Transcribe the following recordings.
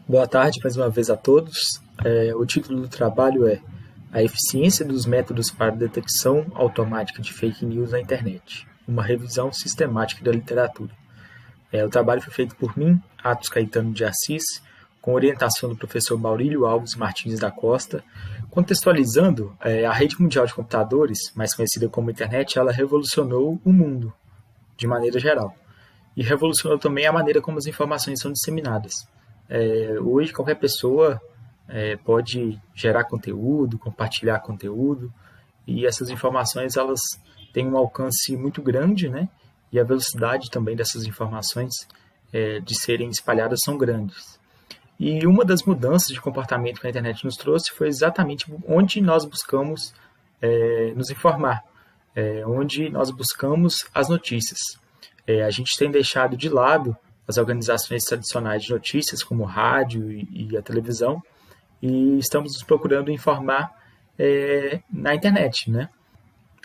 Boa tarde mais uma vez a todos. O título do trabalho é A Eficiência dos Métodos para Detecção Automática de Fake News na Internet, uma revisão sistemática da literatura. O trabalho foi feito por mim, Atos Caetano de Assis, com orientação do professor Maurílio Alves Martins da Costa, contextualizando a rede mundial de computadores, mais conhecida como Internet, ela revolucionou o mundo, de maneira geral, e revolucionou também a maneira como as informações são disseminadas. Hoje qualquer pessoa pode gerar conteúdo, compartilhar conteúdo, e essas informações elas têm um alcance muito grande, né? E a velocidade também dessas informações de serem espalhadas são grandes. E uma das mudanças de comportamento que a internet nos trouxe foi exatamente onde nós buscamos nos informar, onde nós buscamos as notícias. A gente tem deixado de lado as organizações tradicionais de notícias, como o rádio e a televisão, e estamos nos procurando informar na internet, né?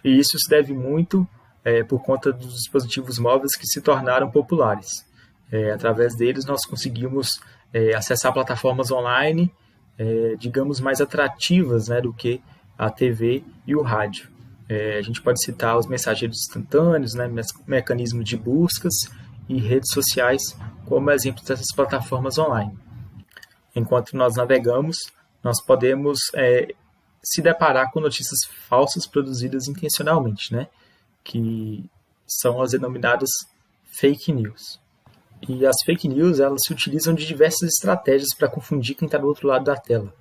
E isso se deve muito por conta dos dispositivos móveis que se tornaram populares. Através deles, nós conseguimos acessar plataformas online, digamos, mais atrativas, né, do que a TV e o rádio. A gente pode citar os mensageiros instantâneos, né, mecanismos de buscas e redes sociais como exemplos dessas plataformas online. Enquanto nós navegamos, nós podemos se deparar com notícias falsas produzidas intencionalmente, né? Que são as denominadas fake news. E as fake news elas se utilizam de diversas estratégias para confundir quem está do outro lado da tela.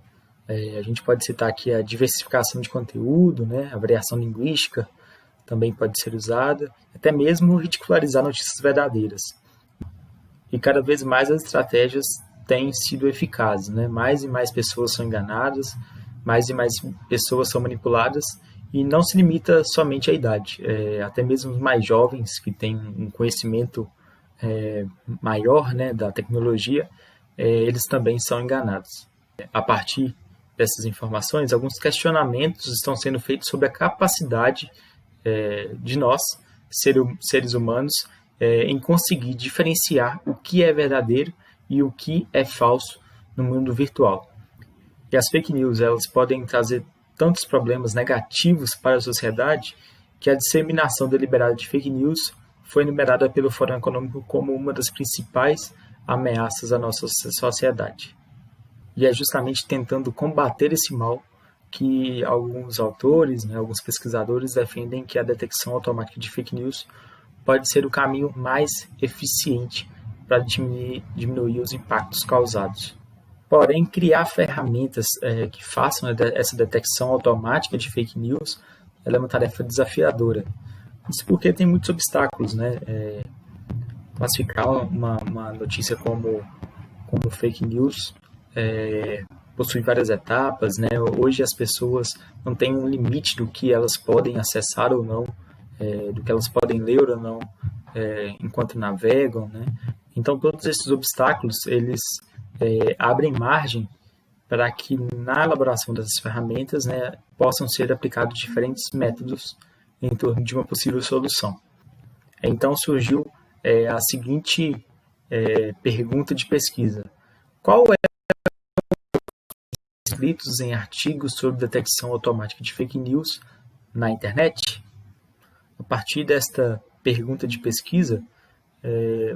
A gente pode citar aqui a diversificação de conteúdo, né? A variação linguística também pode ser usada, até mesmo ridicularizar notícias verdadeiras. E cada vez mais as estratégias têm sido eficazes, né? Mais e mais pessoas são enganadas, mais e mais pessoas são manipuladas, e não se limita somente à idade. Até mesmo os mais jovens, que têm um conhecimento maior, né, da tecnologia, eles também são enganados. A partir dessas informações, alguns questionamentos estão sendo feitos sobre a capacidade de nós, seres humanos, em conseguir diferenciar o que é verdadeiro e o que é falso no mundo virtual. E as fake news elas podem trazer tantos problemas negativos para a sociedade que a disseminação deliberada de fake news foi enumerada pelo Fórum Econômico como uma das principais ameaças à nossa sociedade. E é justamente tentando combater esse mal que alguns autores, né, alguns pesquisadores defendem que a detecção automática de fake news pode ser o caminho mais eficiente para diminuir os impactos causados. Porém, criar ferramentas que façam essa detecção automática de fake news ela é uma tarefa desafiadora. Isso porque tem muitos obstáculos, né? Classificar uma notícia como fake news possui várias etapas, né? Hoje as pessoas não têm um limite do que elas podem acessar ou não, do que elas podem ler ou não enquanto navegam, né? Então todos esses obstáculos eles abrem margem para que na elaboração dessas ferramentas, né, possam ser aplicados diferentes métodos em torno de uma possível solução. Então surgiu a seguinte pergunta de pesquisa: qual é os escritos em artigos sobre detecção automática de fake news na internet? A partir desta pergunta de pesquisa,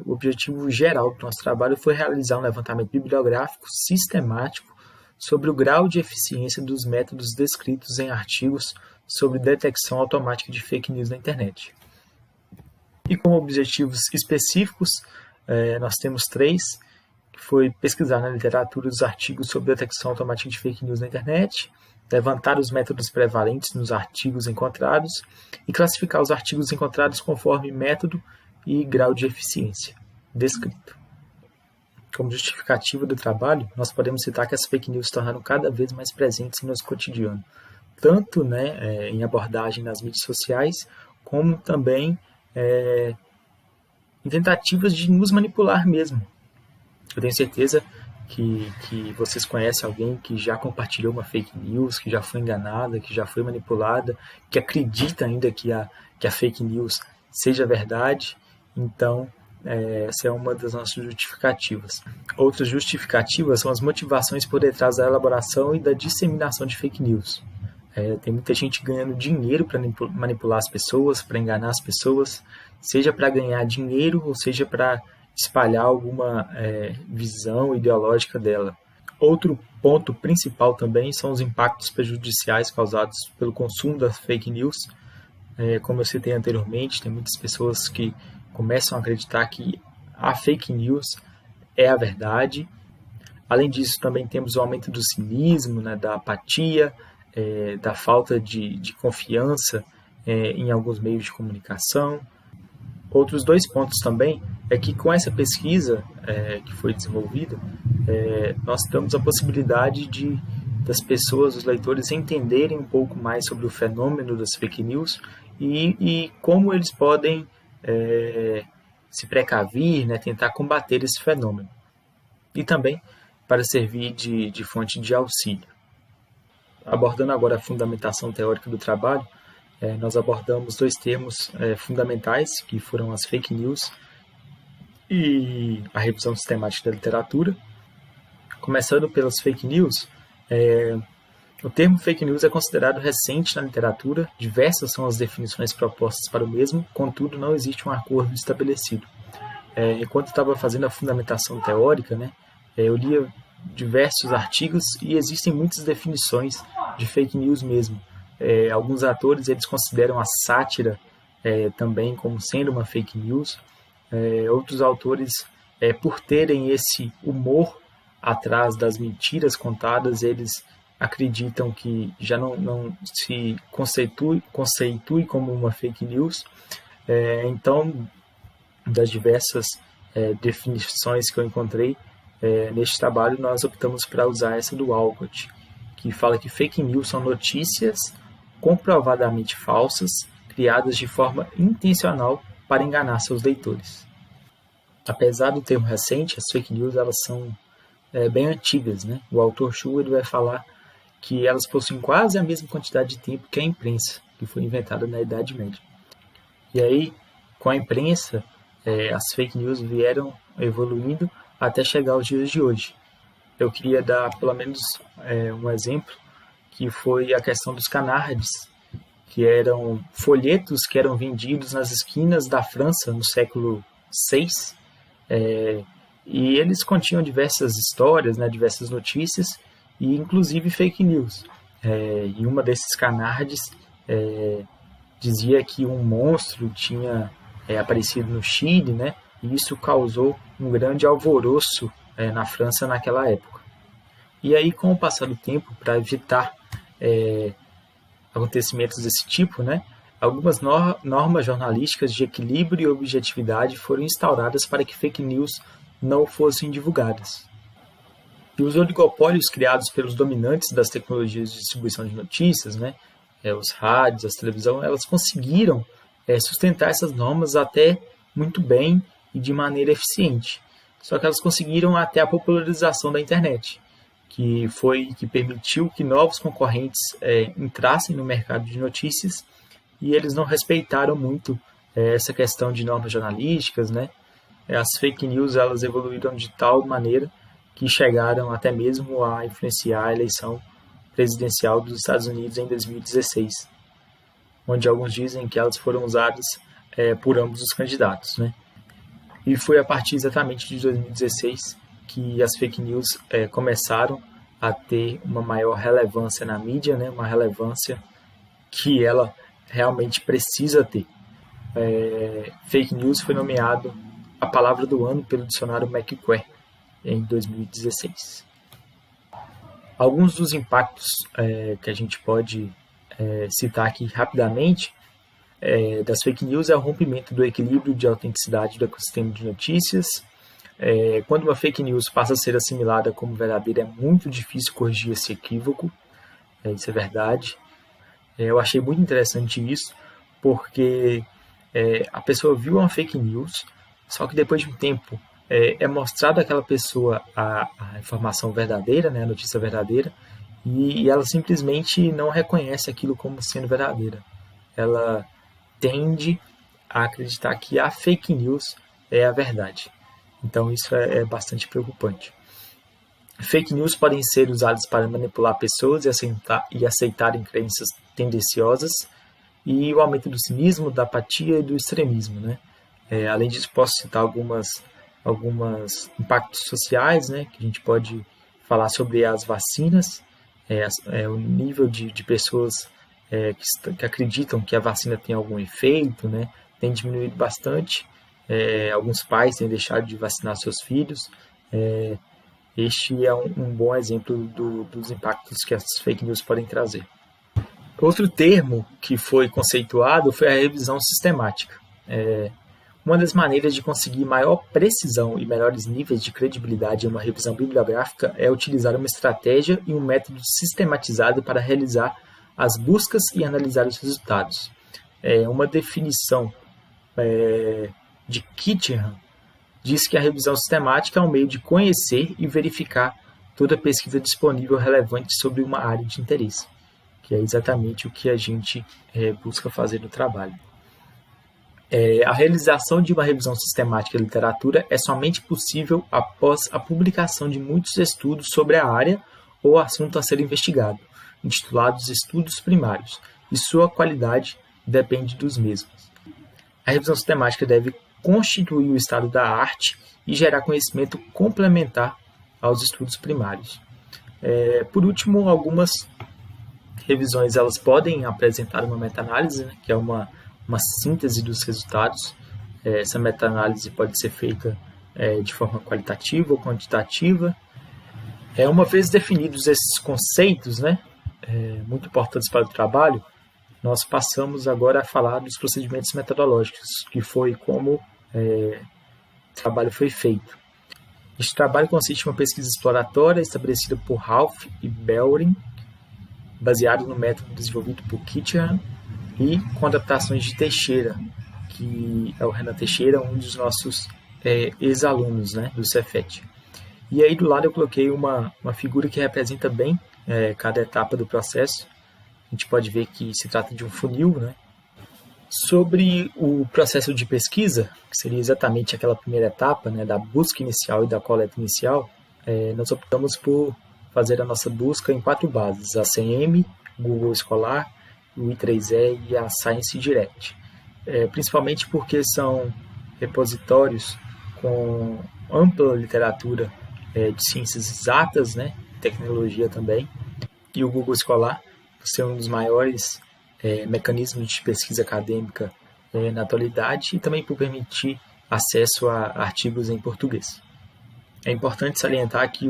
o objetivo geral do nosso trabalho foi realizar um levantamento bibliográfico sistemático sobre o grau de eficiência dos métodos descritos em artigos sobre detecção automática de fake news na internet. E como objetivos específicos, nós temos 3, que foi pesquisar na literatura os artigos sobre detecção automática de fake news na internet, levantar os métodos prevalentes nos artigos encontrados e classificar os artigos encontrados conforme método e grau de eficiência descrito. Como justificativa do trabalho, nós podemos citar que as fake news se tornaram cada vez mais presentes em nosso cotidiano, tanto em abordagem nas mídias sociais, como também em tentativas de nos manipular mesmo. Eu tenho certeza que vocês conhecem alguém que já compartilhou uma fake news, que já foi enganada, que já foi manipulada, que acredita ainda que a fake news seja verdade. Então, Essa é uma das nossas justificativas. Outras justificativas são as motivações por detrás da elaboração e da disseminação de fake news. Tem muita gente ganhando dinheiro para manipular as pessoas, para enganar as pessoas, seja para ganhar dinheiro ou seja para espalhar alguma visão ideológica dela. Outro ponto principal também são os impactos prejudiciais causados pelo consumo das fake news. Como eu citei anteriormente, tem muitas pessoas que começam a acreditar que a fake news é a verdade. Além disso, também temos o aumento do cinismo, né, da apatia, da falta de confiança em alguns meios de comunicação. Outros dois pontos também é que com essa pesquisa que foi desenvolvida, nós temos a possibilidade das pessoas, os leitores, entenderem um pouco mais sobre o fenômeno das fake news e como eles podem se precaver, né, tentar combater esse fenômeno. E também para servir de fonte de auxílio. Abordando agora a fundamentação teórica do trabalho, nós abordamos dois termos fundamentais, que foram as fake news e a revisão sistemática da literatura. Começando pelas fake news, o termo fake news é considerado recente na literatura, diversas são as definições propostas para o mesmo, contudo não existe um acordo estabelecido. Enquanto eu estava fazendo a fundamentação teórica, né, eu lia diversos artigos e existem muitas definições de fake news mesmo. Alguns autores eles consideram a sátira também como sendo uma fake news. Outros autores, por terem esse humor atrás das mentiras contadas, eles acreditam que já não se conceitue como uma fake news. Então, das diversas definições que eu encontrei neste trabalho, nós optamos para usar essa do Alcott, que fala que fake news são notícias comprovadamente falsas, criadas de forma intencional para enganar seus leitores. Apesar do termo recente, as fake news elas são bem antigas, né? O autor Chu ele vai falar que elas possuem quase a mesma quantidade de tempo que a imprensa, que foi inventada na Idade Média. E aí, com a imprensa, as fake news vieram evoluindo até chegar aos dias de hoje. Eu queria dar pelo menos um exemplo, que foi a questão dos canards, que eram folhetos que eram vendidos nas esquinas da França no século VI, e eles continham diversas histórias, né, diversas notícias, e inclusive fake news. E uma desses canards dizia que um monstro tinha aparecido no Chile, né, e isso causou um grande alvoroço na França naquela época. E aí, com o passar do tempo, para evitar acontecimentos desse tipo, né, algumas normas jornalísticas de equilíbrio e objetividade foram instauradas para que fake news não fossem divulgadas. E os oligopólios criados pelos dominantes das tecnologias de distribuição de notícias, né, os rádios, as televisões, elas conseguiram sustentar essas normas até muito bem e de maneira eficiente. Só que elas conseguiram até a popularização da internet, que permitiu que novos concorrentes entrassem no mercado de notícias, e eles não respeitaram muito essa questão de normas jornalísticas, né? As fake news elas evoluíram de tal maneira que chegaram até mesmo a influenciar a eleição presidencial dos Estados Unidos em 2016, onde alguns dizem que elas foram usadas por ambos os candidatos, né? E foi a partir exatamente de 2016 que as fake news começaram a ter uma maior relevância na mídia, né? Uma relevância que ela realmente precisa ter. Fake news foi nomeado a palavra do ano pelo dicionário Macquarie em 2016. Alguns dos impactos que a gente pode citar aqui rapidamente das fake news é o rompimento do equilíbrio de autenticidade do ecossistema de notícias. Quando uma fake news passa a ser assimilada como verdadeira, é muito difícil corrigir esse equívoco. Isso é verdade. Eu achei muito interessante isso, porque a pessoa viu uma fake news, só que depois de um tempo é mostrada àquela pessoa a informação verdadeira, né, a notícia verdadeira, e ela simplesmente não reconhece aquilo como sendo verdadeira. Ela tende a acreditar que a fake news é a verdade. Então isso é bastante preocupante. Fake news podem ser usadas para manipular pessoas e aceitarem crenças tendenciosas, e o aumento do cinismo, da apatia e do extremismo, né? Além disso, posso citar alguns impactos sociais, né? Que a gente pode falar sobre as vacinas, o nível de pessoas que acreditam que a vacina tem algum efeito, né? Tem diminuído bastante. Alguns pais têm deixado de vacinar seus filhos. Este é um bom exemplo dos impactos que as fake news podem trazer. Outro termo que foi conceituado foi a revisão sistemática. Uma das maneiras de conseguir maior precisão e melhores níveis de credibilidade em uma revisão bibliográfica é utilizar uma estratégia e um método sistematizado para realizar as buscas e analisar os resultados. Uma definição de Kitchenham diz que a revisão sistemática é um meio de conhecer e verificar toda pesquisa disponível relevante sobre uma área de interesse, que é exatamente o que a gente busca fazer no trabalho. A realização de uma revisão sistemática da literatura é somente possível após a publicação de muitos estudos sobre a área ou assunto a ser investigado, intitulados estudos primários, e sua qualidade depende dos mesmos. A revisão sistemática deve constituir o estado da arte e gerar conhecimento complementar aos estudos primários. Por último, algumas revisões elas podem apresentar uma meta-análise, né, que é uma síntese dos resultados. Essa meta-análise pode ser feita de forma qualitativa ou quantitativa. Uma vez definidos esses conceitos, né, muito importantes para o trabalho, nós passamos agora a falar dos procedimentos metodológicos, que foi como o trabalho foi feito. Este trabalho consiste em uma pesquisa exploratória estabelecida por Ralph e Belring, baseado no método desenvolvido por Kitchenham e com adaptações de Teixeira, que é o Renan Teixeira, um dos nossos ex-alunos, né, do Cefet. E aí do lado eu coloquei uma figura que representa bem cada etapa do processo. A gente pode ver que se trata de um funil, né? Sobre o processo de pesquisa, que seria exatamente aquela primeira etapa, né, da busca inicial e da coleta inicial, nós optamos por fazer a nossa busca em 4 bases: a ACM, Google Scholar, o I3E e a Science Direct. Principalmente porque são repositórios com ampla literatura de ciências exatas, né, tecnologia também, e o Google Scholar, por ser um dos maiores mecanismos de pesquisa acadêmica na atualidade, e também por permitir acesso a artigos em português. É importante salientar que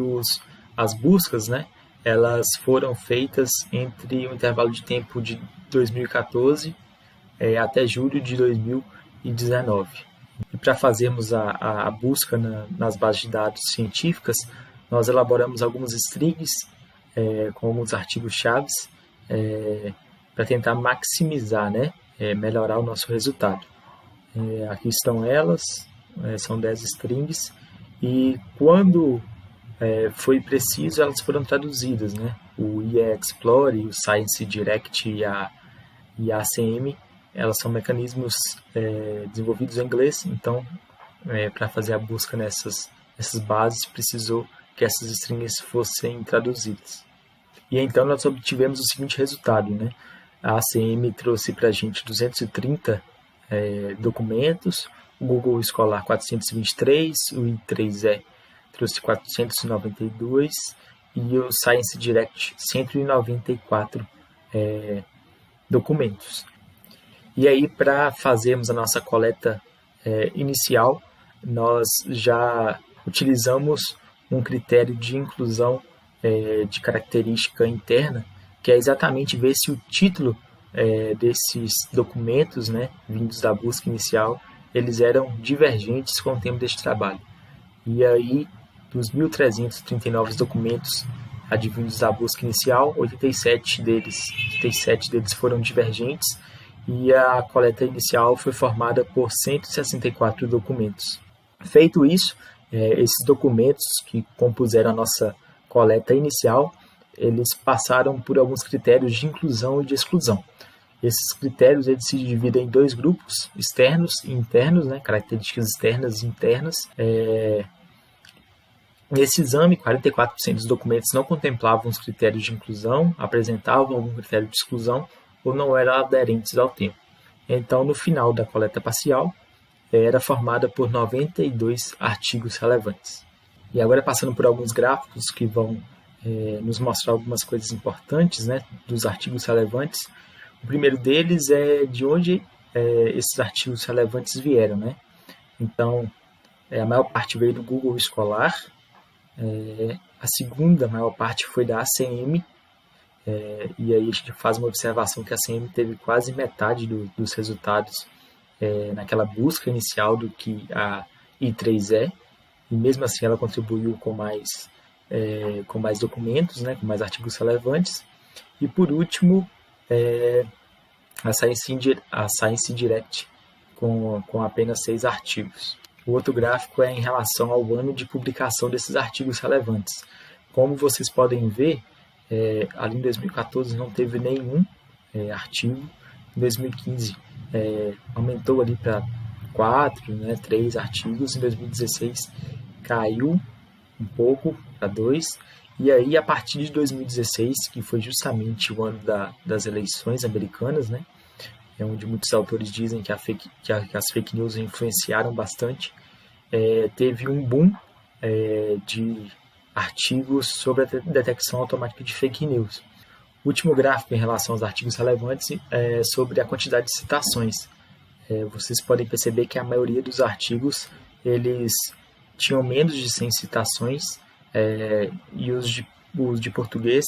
as buscas, né, elas foram feitas entre um intervalo de tempo de 2014 até julho de 2019. E para fazermos a busca nas bases de dados científicas, nós elaboramos algumas strings com alguns artigos-chave para tentar maximizar, né, melhorar o nosso resultado. Aqui estão elas, são 10 strings, e quando foi preciso, elas foram traduzidas, né? O IE Explore, o Science Direct e a ACM, elas são mecanismos desenvolvidos em inglês, então para fazer a busca nessas bases precisou que essas strings fossem traduzidas. E então nós obtivemos o seguinte resultado, né? A ACM trouxe para a gente 230 documentos, o Google Scholar 423, o I3E trouxe 492 e o Science Direct 194 documentos. E aí, para fazermos a nossa coleta inicial, nós já utilizamos um critério de inclusão de característica interna, que é exatamente ver se o título desses documentos, né, vindos da busca inicial, eles eram divergentes com o tema deste trabalho. E aí, dos 1.339 documentos advindos da busca inicial, 87 deles foram divergentes, e a coleta inicial foi formada por 164 documentos. Feito isso, esses documentos que compuseram a nossa coleta inicial, eles passaram por alguns critérios de inclusão e de exclusão. Esses critérios eles se dividem em dois grupos, externos e internos, né? Características externas e internas. Nesse exame, 44% dos documentos não contemplavam os critérios de inclusão, apresentavam algum critério de exclusão ou não eram aderentes ao tema. Então, no final da coleta parcial, era formada por 92 artigos relevantes. E agora, passando por alguns gráficos que vão nos mostrar algumas coisas importantes, né, dos artigos relevantes. O primeiro deles é de onde esses artigos relevantes vieram, né? Então, a maior parte veio do Google Scholar, a segunda maior parte foi da ACM, e aí a gente faz uma observação que a ACM teve quase metade dos resultados naquela busca inicial do que a I3 é, e mesmo assim ela contribuiu com mais documentos, né, com mais artigos relevantes. E por último, a Science Direct, com apenas 6 artigos. O outro gráfico é em relação ao ano de publicação desses artigos relevantes. Como vocês podem ver, ali em 2014 não teve nenhum artigo. Em 2015 aumentou ali para 4, 3 artigos. Em 2016 caiu um pouco para 2. E aí, a partir de 2016, que foi justamente o ano das eleições americanas, né, onde muitos autores dizem que as fake news influenciaram bastante, teve um boom de artigos sobre a detecção automática de fake news. O último gráfico em relação aos artigos relevantes é sobre a quantidade de citações. Vocês podem perceber que a maioria dos artigos eles tinham menos de 100 citações, e os de português,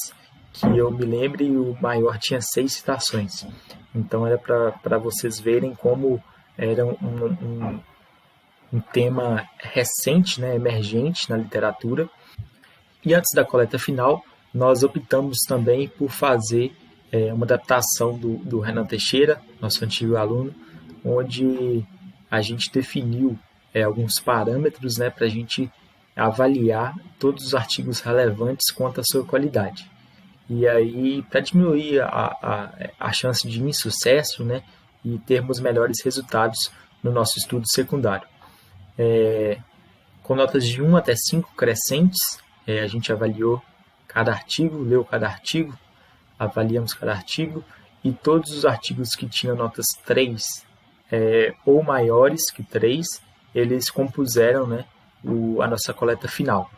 que eu me lembre, o maior tinha 6 citações. Então era para vocês verem como era um tema recente, né, emergente na literatura. E antes da coleta final, nós optamos também por fazer uma adaptação do Renan Teixeira, nosso antigo aluno, onde a gente definiu alguns parâmetros, né, para a gente avaliar todos os artigos relevantes quanto à sua qualidade. E aí, para diminuir a chance de insucesso, né, e termos melhores resultados no nosso estudo secundário. Com notas de 1 até 5 crescentes, a gente avaliou cada artigo, leu cada artigo, avaliamos cada artigo, e todos os artigos que tinham notas 3 ou maiores que 3, eles compuseram, né, a nossa coleta final.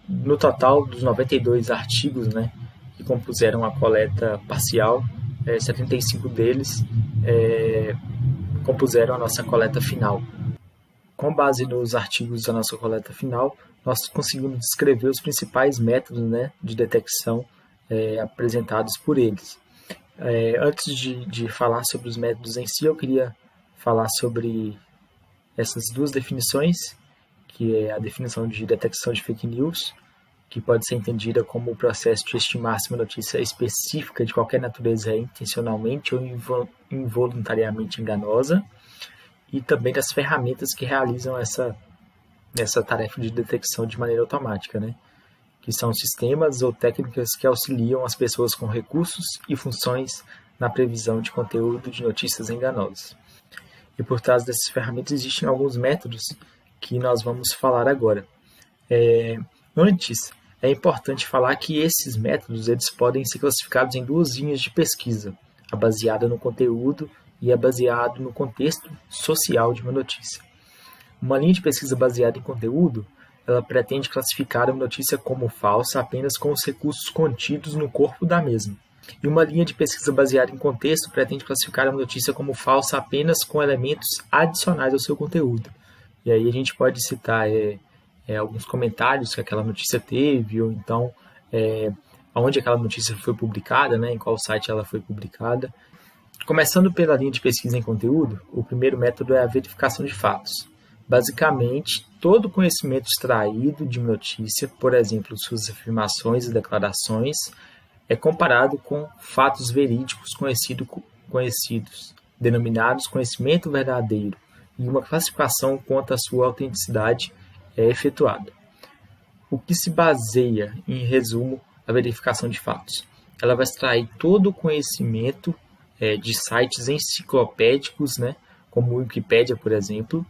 No total, dos 92 artigos, né, que compuseram a coleta parcial, 75 deles compuseram a nossa coleta final. Com base nos artigos da nossa coleta final, nós conseguimos descrever os principais métodos, né, de detecção apresentados por eles. Antes de falar sobre os métodos em si, eu queria falar sobre essas duas definições, que é a definição de detecção de fake news, que pode ser entendida como o processo de estimar se uma notícia específica de qualquer natureza é intencionalmente ou involuntariamente enganosa, e também das ferramentas que realizam essa tarefa de detecção de maneira automática, né? Que são sistemas ou técnicas que auxiliam as pessoas com recursos e funções na previsão de conteúdo de notícias enganosas. E por trás dessas ferramentas existem alguns métodos que nós vamos falar agora. Antes, é importante falar que esses métodos eles podem ser classificados em duas linhas de pesquisa, a baseada no conteúdo e a baseada no contexto social de uma notícia. Uma linha de pesquisa baseada em conteúdo, ela pretende classificar uma notícia como falsa apenas com os recursos contidos no corpo da mesma. E uma linha de pesquisa baseada em contexto pretende classificar uma notícia como falsa apenas com elementos adicionais ao seu conteúdo. E aí a gente pode citar alguns comentários que aquela notícia teve, ou então onde aquela notícia foi publicada, né, em qual site ela foi publicada. Começando pela linha de pesquisa em conteúdo, o primeiro método é a verificação de fatos. Basicamente, todo conhecimento extraído de uma notícia, por exemplo, suas afirmações e declarações, é comparado com fatos verídicos conhecidos, denominados conhecimento verdadeiro, e uma classificação quanto à sua autenticidade é efetuada. O que se baseia, em resumo, a verificação de fatos? Ela vai extrair todo o conhecimento de sites enciclopédicos, né, como o Wikipédia, por exemplo,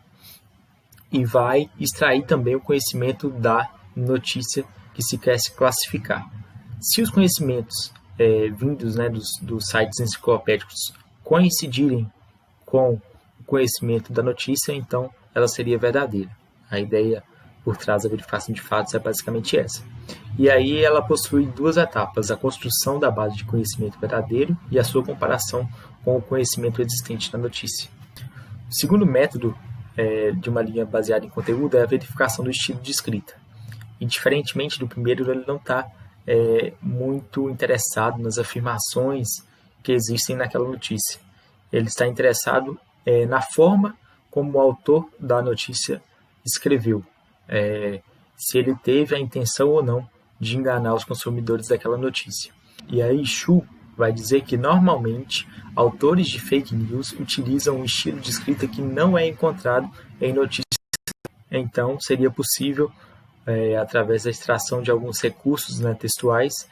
e vai extrair também o conhecimento da notícia que se quer se classificar. Se os conhecimentos vindos, né, dos sites enciclopédicos coincidirem com o conhecimento da notícia, então ela seria verdadeira. A ideia por trás da verificação de fatos é basicamente essa. E aí ela possui duas etapas: a construção da base de conhecimento verdadeiro e a sua comparação com o conhecimento existente na notícia. O segundo método de uma linha baseada em conteúdo é a verificação do estilo de escrita. E diferentemente do primeiro, ele não está muito interessado nas afirmações que existem naquela notícia. Ele está interessado na forma como o autor da notícia escreveu, se ele teve a intenção ou não de enganar os consumidores daquela notícia. E aí Xu vai dizer que normalmente autores de fake news utilizam um estilo de escrita que não é encontrado em notícias. Então seria possível, através da extração de alguns recursos, né, textuais,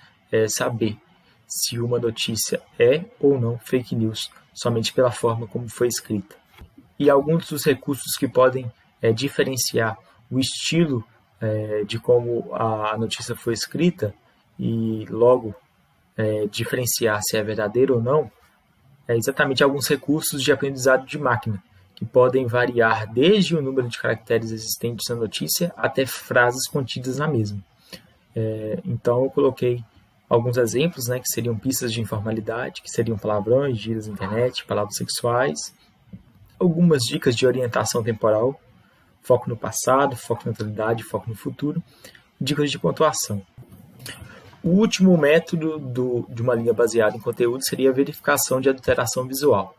saber se uma notícia é ou não fake news, somente pela forma como foi escrita. E alguns dos recursos que podem diferenciar o estilo de como a notícia foi escrita e logo diferenciar se é verdadeiro ou não, é exatamente alguns recursos de aprendizado de máquina, que podem variar desde o número de caracteres existentes na notícia até frases contidas na mesma. Então eu coloquei alguns exemplos, né, que seriam pistas de informalidade, que seriam palavrões, gírias da internet, palavras sexuais, algumas dicas de orientação temporal, foco no passado, foco na atualidade, foco no futuro, dicas de pontuação. O último método de uma linha baseada em conteúdo seria a verificação de adulteração visual.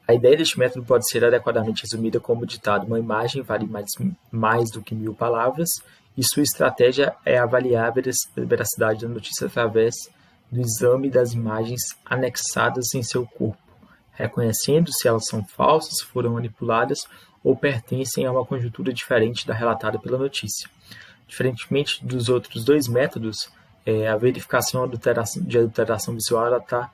A ideia deste método pode ser adequadamente resumida como ditado: uma imagem vale mais do que 1000 palavras, e sua estratégia é avaliar a veracidade da notícia através do exame das imagens anexadas em seu corpo, reconhecendo se elas são falsas, foram manipuladas ou pertencem a uma conjuntura diferente da relatada pela notícia. Diferentemente dos outros dois métodos, a verificação de adulteração visual está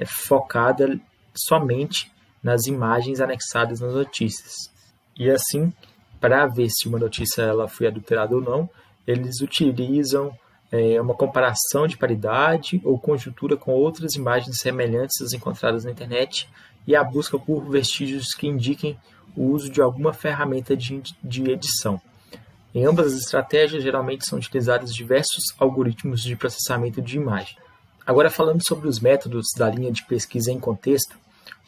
focada somente nas imagens anexadas nas notícias. E assim, para ver se uma notícia ela foi adulterada ou não, eles utilizam uma comparação de paridade ou conjuntura com outras imagens semelhantes às encontradas na internet e a busca por vestígios que indiquem o uso de alguma ferramenta de edição. Em ambas as estratégias, geralmente são utilizados diversos algoritmos de processamento de imagem. Agora, falando sobre os métodos da linha de pesquisa em contexto,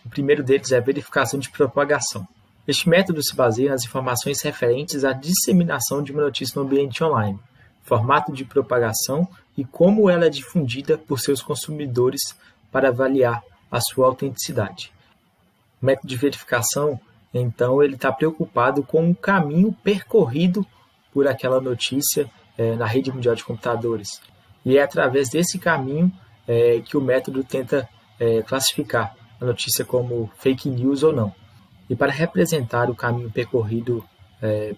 o primeiro deles é a verificação de propagação. Este método se baseia nas informações referentes à disseminação de uma notícia no ambiente online, formato de propagação e como ela é difundida por seus consumidores para avaliar a sua autenticidade. O método de verificação, então, ele está preocupado com o caminho percorrido por aquela notícia na rede mundial de computadores. E é através desse caminho que o método tenta classificar a notícia como fake news ou não. E para representar o caminho percorrido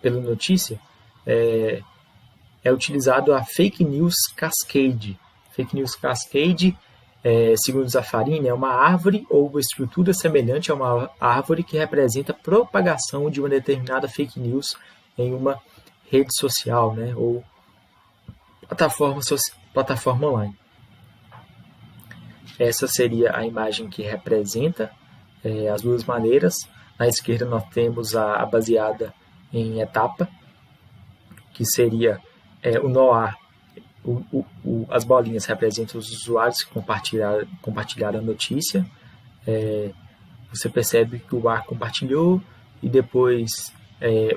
pela notícia, é utilizado a Fake News Cascade. Fake News Cascade, segundo Zaffarin, é uma árvore ou uma estrutura semelhante a uma árvore que representa a propagação de uma determinada fake news em uma rede social, né, ou plataforma online. Essa seria a imagem que representa as duas maneiras. Na esquerda nós temos a baseada em etapa, que seria o NOAR. As bolinhas representam os usuários que compartilharam a notícia. Você percebe que o A compartilhou, e depois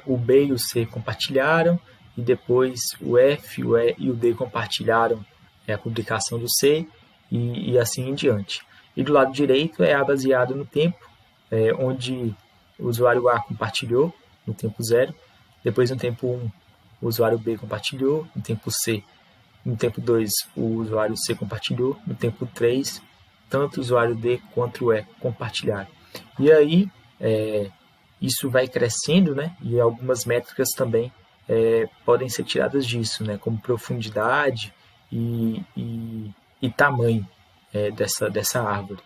o B e o C compartilharam, e depois o F, o E e o D compartilharam a publicação do C, e assim em diante. E do lado direito é a baseada no tempo, onde o usuário A compartilhou no tempo 0, depois no tempo 1 o usuário B compartilhou, no tempo C, no tempo 2 o usuário C compartilhou, no tempo 3 tanto o usuário D quanto o E compartilharam. E aí isso vai crescendo, né? E algumas métricas também podem ser tiradas disso, né? Como profundidade e tamanho dessa árvore.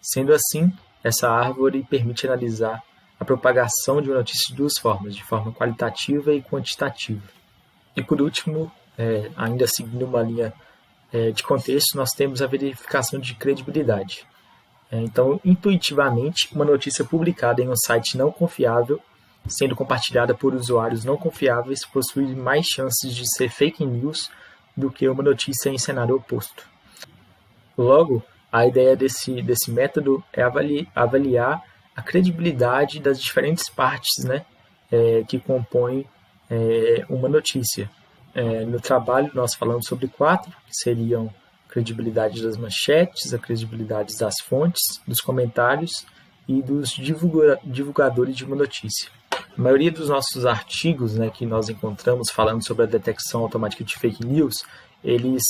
Sendo assim, essa árvore permite analisar a propagação de uma notícia de duas formas, de forma qualitativa e quantitativa. E por último, ainda seguindo uma linha de contexto, nós temos a verificação de credibilidade. Então, intuitivamente, uma notícia publicada em um site não confiável, sendo compartilhada por usuários não confiáveis, possui mais chances de ser fake news do que uma notícia em cenário oposto. Logo, a ideia desse método é avaliar a credibilidade das diferentes partes, né, que compõem uma notícia. No trabalho, nós falamos sobre 4, que seriam a credibilidade das manchetes, a credibilidade das fontes, dos comentários e dos divulgadores de uma notícia. A maioria dos nossos artigos, né, que nós encontramos falando sobre a detecção automática de fake news, eles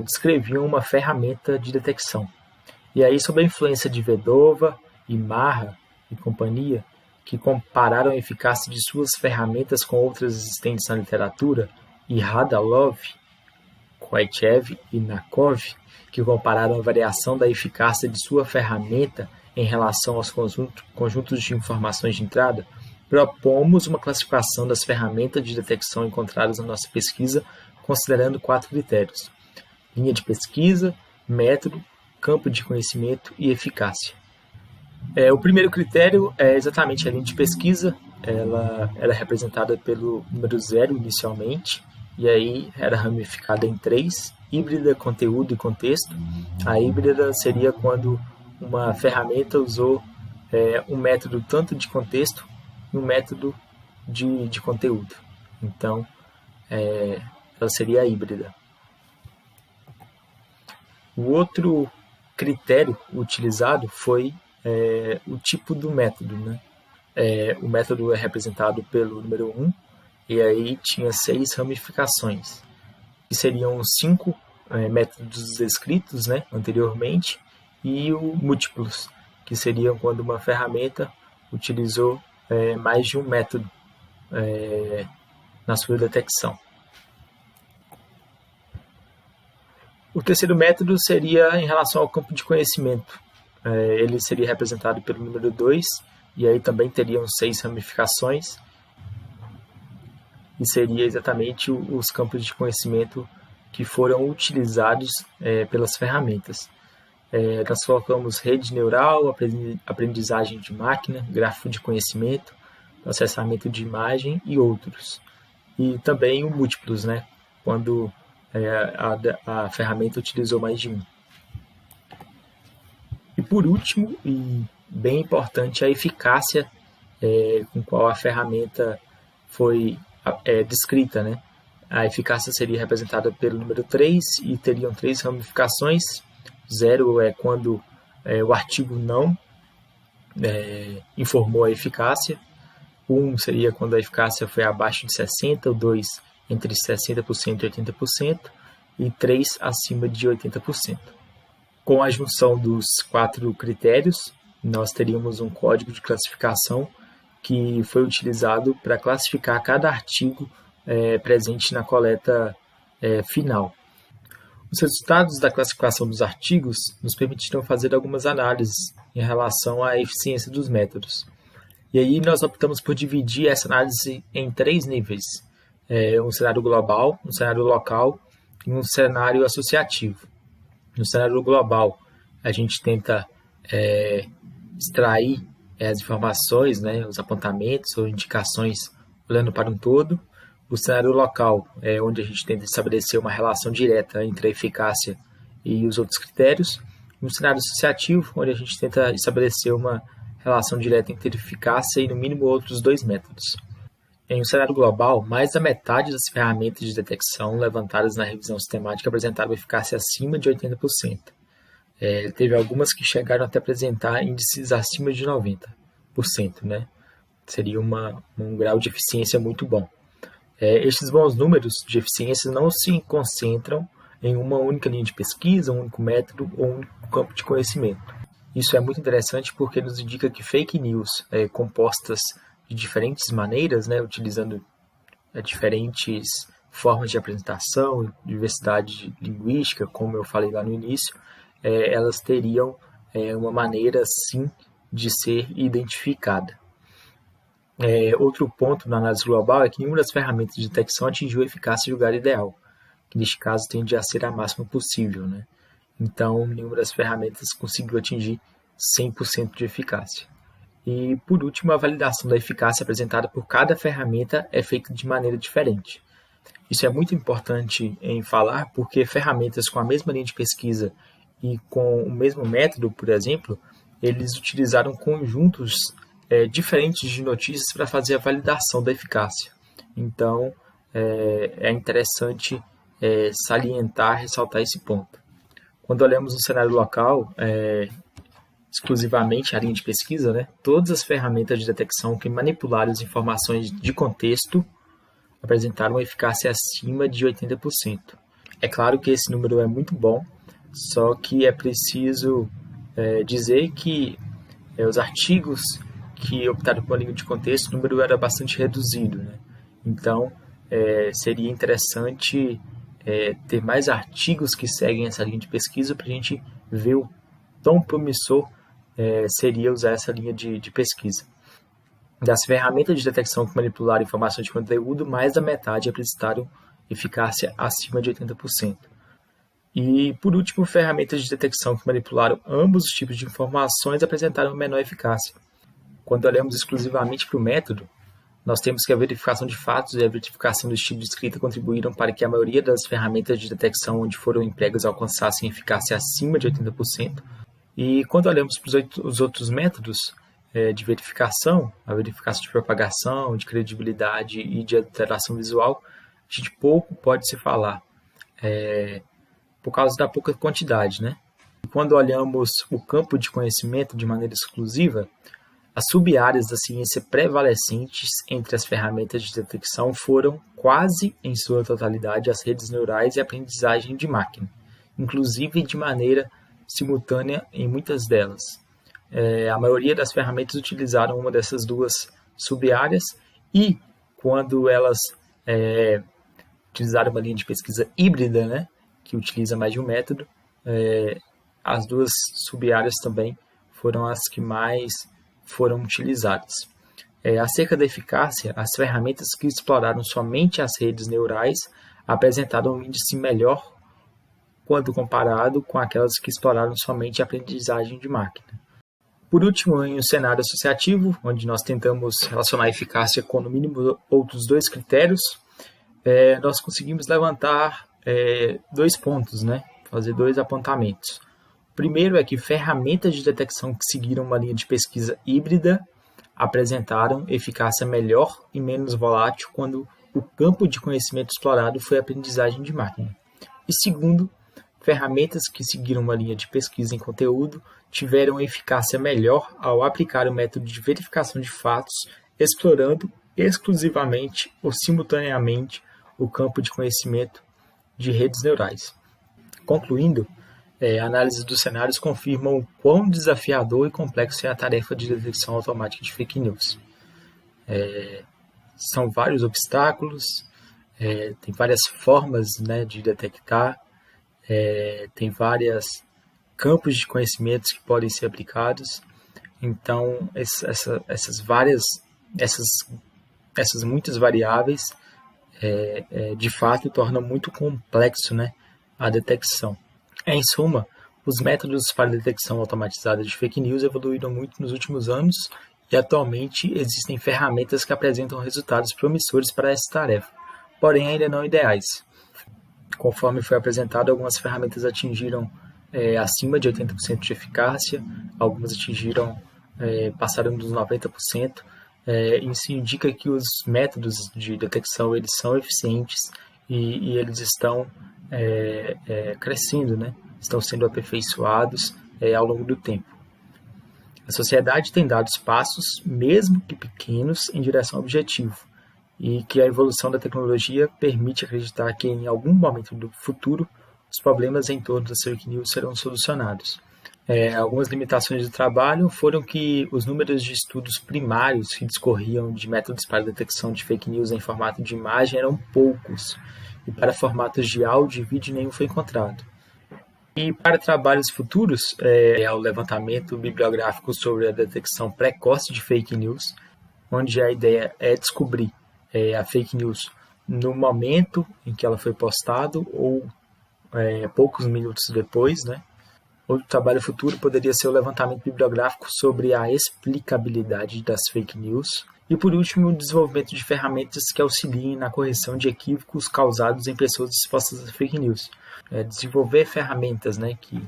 descreviam uma ferramenta de detecção. E aí, sob a influência de Vedova e Marra e companhia, que compararam a eficácia de suas ferramentas com outras existentes na literatura, e Radalov, Koitchev e Nakov, que compararam a variação da eficácia de sua ferramenta em relação aos conjuntos de informações de entrada, propomos uma classificação das ferramentas de detecção encontradas na nossa pesquisa, considerando 4 critérios: linha de pesquisa, método, campo de conhecimento e eficácia. O primeiro critério é exatamente a linha de pesquisa. Ela era representada pelo número 0 inicialmente, e aí era ramificada em 3, híbrida, conteúdo e contexto. A híbrida seria quando uma ferramenta usou um método tanto de contexto e um método de conteúdo. Então, ela seria a híbrida. O outro critério utilizado foi o tipo do método, né? O método é representado pelo número 1, e aí tinha 6 ramificações, que seriam 5 métodos descritos, né, anteriormente, e múltiplos, que seriam quando uma ferramenta utilizou mais de um método na sua detecção. O terceiro método seria em relação ao campo de conhecimento. Ele seria representado pelo número 2, e aí também teriam 6 ramificações, e seria exatamente os campos de conhecimento que foram utilizados pelas ferramentas. Nós colocamos rede neural, aprendizagem de máquina, gráfico de conhecimento, processamento de imagem e outros. E também o múltiplos, né? Quando a ferramenta utilizou mais de um. E por último, e bem importante, a eficácia com qual a ferramenta foi descrita, né? A eficácia seria representada pelo número 3 e teriam 3 ramificações. 0 é quando o artigo não informou a eficácia. 1 seria quando a eficácia foi abaixo de 60%, o 2 entre 60% e 80%, e 3 acima de 80%. Com a junção dos 4 critérios, nós teríamos um código de classificação que foi utilizado para classificar cada artigo presente na coleta final. Os resultados da classificação dos artigos nos permitiram fazer algumas análises em relação à eficiência dos métodos. E aí nós optamos por dividir essa análise em 3 níveis: um cenário global, um cenário local e um cenário associativo. No cenário global, a gente tenta extrair as informações, né, os apontamentos ou indicações olhando para um todo. O cenário local é onde a gente tenta estabelecer uma relação direta entre a eficácia e os outros critérios. No cenário associativo, onde a gente tenta estabelecer uma relação direta entre eficácia e, no mínimo, outros 2 métodos. Em um cenário global, mais da metade das ferramentas de detecção levantadas na revisão sistemática apresentaram eficácia acima de 80%. Teve algumas que chegaram até apresentar índices acima de 90%, né? Seria um grau de eficiência muito bom. Estes bons números de eficiência não se concentram em uma única linha de pesquisa, um único método ou um único campo de conhecimento. Isso é muito interessante porque nos indica que fake news compostas de diferentes maneiras, né, utilizando diferentes formas de apresentação, diversidade linguística, como eu falei lá no início, elas teriam uma maneira, sim, de ser identificada. Outro ponto na análise global é que nenhuma das ferramentas de detecção atingiu a eficácia de lugar ideal, que neste caso tende a ser a máxima possível, né? Então, nenhuma das ferramentas conseguiu atingir 100% de eficácia. E, por último, a validação da eficácia apresentada por cada ferramenta é feita de maneira diferente. Isso é muito importante em falar porque ferramentas com a mesma linha de pesquisa e com o mesmo método, por exemplo, eles utilizaram conjuntos diferentes de notícias para fazer a validação da eficácia. Então, é interessante salientar, ressaltar esse ponto. Quando olhamos no cenário local, exclusivamente a linha de pesquisa, né, todas as ferramentas de detecção que manipularam as informações de contexto apresentaram uma eficácia acima de 80%. É claro que esse número é muito bom, só que é preciso dizer que os artigos que optaram por uma linha de contexto, o número era bastante reduzido, né? Então, seria interessante ter mais artigos que seguem essa linha de pesquisa para a gente ver o tão promissor seria usar essa linha de pesquisa. Das ferramentas de detecção que manipularam informação de conteúdo, mais da metade apresentaram eficácia acima de 80%. E, por último, ferramentas de detecção que manipularam ambos os tipos de informações apresentaram menor eficácia. Quando olhamos exclusivamente para o método, nós temos que a verificação de fatos e a verificação do estilo de escrita contribuíram para que a maioria das ferramentas de detecção onde foram empregas alcançassem eficácia acima de 80%. E quando olhamos para os outros métodos de verificação, a verificação de propagação, de credibilidade e de alteração visual, a gente pouco pode se falar, por causa da pouca quantidade, né? E quando olhamos o campo de conhecimento de maneira exclusiva, as sub-áreas da ciência prevalecentes entre as ferramentas de detecção foram, quase em sua totalidade, as redes neurais e a aprendizagem de máquina, inclusive de maneira simultânea em muitas delas. A maioria das ferramentas utilizaram uma dessas duas sub-áreas e, quando elas utilizaram uma linha de pesquisa híbrida, né, que utiliza mais de um método, as duas sub-áreas também foram as que mais foram utilizadas. Acerca da eficácia, as ferramentas que exploraram somente as redes neurais apresentaram um índice melhor quando comparado com aquelas que exploraram somente a aprendizagem de máquina. Por último, em um cenário associativo, onde nós tentamos relacionar a eficácia com no mínimo outros dois critérios, nós conseguimos levantar 2 pontos, né? Fazer 2 apontamentos. O primeiro é que ferramentas de detecção que seguiram uma linha de pesquisa híbrida apresentaram eficácia melhor e menos volátil quando o campo de conhecimento explorado foi a aprendizagem de máquina. E segundo, ferramentas que seguiram uma linha de pesquisa em conteúdo tiveram eficácia melhor ao aplicar o método de verificação de fatos, explorando exclusivamente ou simultaneamente o campo de conhecimento de redes neurais. Concluindo, a análise dos cenários confirma o quão desafiador e complexo é a tarefa de detecção automática de fake news. São vários obstáculos, tem várias formas, né, de detectar, tem vários campos de conhecimentos que podem ser aplicados. Então, essas muitas variáveis de fato tornam muito complexo, né, a detecção. Em suma, os métodos para detecção automatizada de fake news evoluíram muito nos últimos anos e atualmente existem ferramentas que apresentam resultados promissores para essa tarefa, porém ainda não ideais. Conforme foi apresentado, algumas ferramentas atingiram acima de 80% de eficácia, algumas passaram dos 90%. Isso indica que os métodos de detecção eles são eficientes e eles estão crescendo, né? Estão sendo aperfeiçoados ao longo do tempo. A sociedade tem dado passos, mesmo que pequenos, em direção ao objetivo, e que a evolução da tecnologia permite acreditar que em algum momento do futuro os problemas em torno das fake news serão solucionados. Algumas limitações do trabalho foram que os números de estudos primários que discorriam de métodos para detecção de fake news em formato de imagem eram poucos, e para formatos de áudio e vídeo nenhum foi encontrado. E para trabalhos futuros, o levantamento bibliográfico sobre a detecção precoce de fake news, onde a ideia é descobrir a fake news no momento em que ela foi postada ou poucos minutos depois, né? Outro trabalho futuro poderia ser o levantamento bibliográfico sobre a explicabilidade das fake news. E, por último, o desenvolvimento de ferramentas que auxiliem na correção de equívocos causados em pessoas expostas a fake news. Desenvolver ferramentas, né, que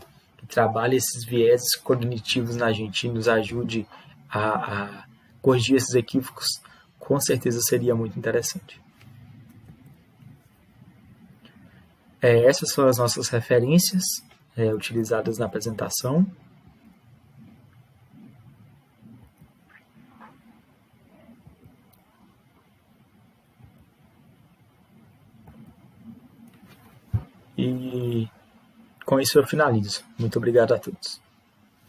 trabalhem esses vieses cognitivos na gente e nos ajude a corrigir esses equívocos, com certeza seria muito interessante. Essas são as nossas referências utilizadas na apresentação. E com isso eu finalizo. Muito obrigado a todos.